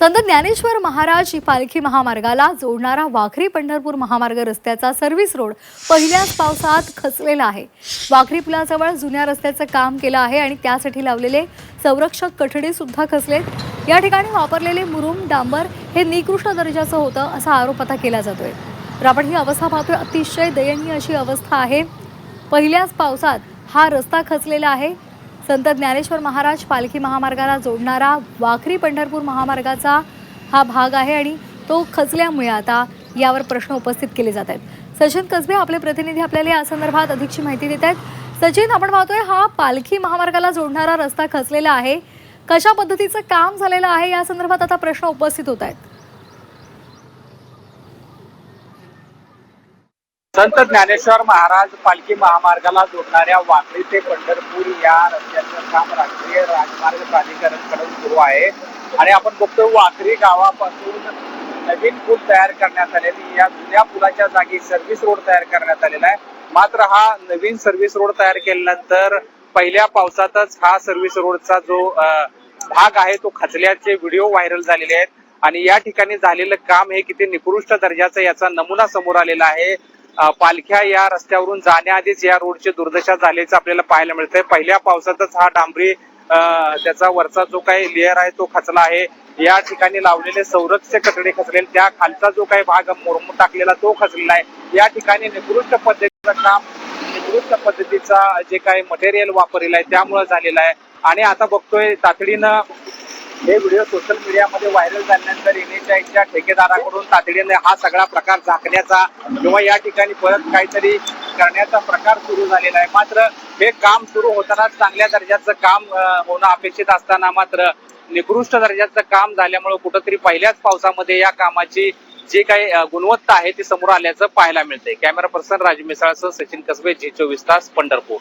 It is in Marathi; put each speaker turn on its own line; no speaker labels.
संत ज्ञानेश्वर महाराज पालखी महामार्गाला जोडणारा वाखरी पंढरपूर महामार्ग रस्त्याचा सर्व्हिस रोड पहिल्याच पावसात खचलेला आहे। वाखरी पुलाजवळ जुन्या रस्त्याचं काम केलं आहे आणि त्यासाठी लावलेले संरक्षक कठडे सुद्धा खचलेत। या ठिकाणी वापरलेले मुरुम डांबर हे निकृष्ट दर्जाचं होतं असा आरोप आता केला जातोय। तर आपण ही अवस्था पाहतोय, अतिशय दयनीय अशी अवस्था आहे। पहिल्याच पावसात हा रस्ता खचलेला आहे। संत ज्ञानेश्वर महाराज पालखी महामार्गाला जोडणारा वाखरी पंढरपूर महामार्गाचा हा भाग आहे आणि तो खचल्यामुळे आता यावर प्रश्न उपस्थित केले जात आहेत। सचिन कसबे आपले प्रतिनिधी आपल्याला या संदर्भात अधिकची माहिती देत आहेत। सचिन, आपण पाहतोय हा पालखी महामार्गाला जोडणारा रस्ता खचलेला आहे, कशा पद्धतीचं काम झालेलं आहे या संदर्भात आता प्रश्न उपस्थित होत आहेत।
संत ज्ञानेश्वर महाराज पालखी महामार्गाला जोडणाऱ्या वाखरी ते पंढरपूर या रस्त्याचं काम राष्ट्रीय राजमार्ग प्राधिकरणाकडून सुरू आहे आणि आपण बघतोय वाखरी गावापासून नवीन पूल तयार करण्यात आलेली, या जुन्या पुलाच्या जागी सर्व्हिस रोड तयार करण्यात आलेला आहे। मात्र हा नवीन सर्व्हिस रोड तयार केल्यानंतर पहिल्या पावसातच हा सर्व्हिस रोडचा जो भाग आहे तो खचल्याचे व्हिडिओ व्हायरल झालेले आहेत आणि या ठिकाणी झालेलं काम हे किती निकृष्ट दर्जाचं याचा नमुना समोर आलेला आहे। पालख्या या रस्त्यावरून जाण्याआधीच या रोडची दुर्दशा झाल्याचं आपल्याला पाहायला मिळतंय। पहिल्या पावसातच हा डांबरी त्याचा वरचा जो काही लेअर आहे तो खचला आहे। या ठिकाणी लावलेले संरक्षक कठडे खचलेले, त्या खालचा जो काही भाग मुरुम टाकलेला तो खचलेला आहे। या ठिकाणी निकृष्ट पद्धतीचं काम, निकृष्ट पद्धतीचा जे काही मटेरियल वापरलेलं आहे त्यामुळे झालेलं आहे आणि आता बघतोय तातडीनं हे व्हिडिओ सोशल मीडियामध्ये व्हायरल झाल्यानंतर NHAIच्या ठेकेदाराकडून तातडीने हा सगळा प्रकार झाकण्याचा किंवा या ठिकाणी परत काहीतरी करण्याचा प्रकार सुरू झालेला आहे। मात्र हे काम सुरू होताना चांगल्या दर्जाचं काम होणं अपेक्षित असताना मात्र निकृष्ट दर्जाचं काम झाल्यामुळे कुठंतरी पहिल्याच पावसामध्ये या कामाची जी काही गुणवत्ता आहे ती समोर आल्याचं पाहायला मिळतंय। कॅमेरा पर्सन राजू मिसाळसह सचिन कसबे, G24 तास, पंढरपूर।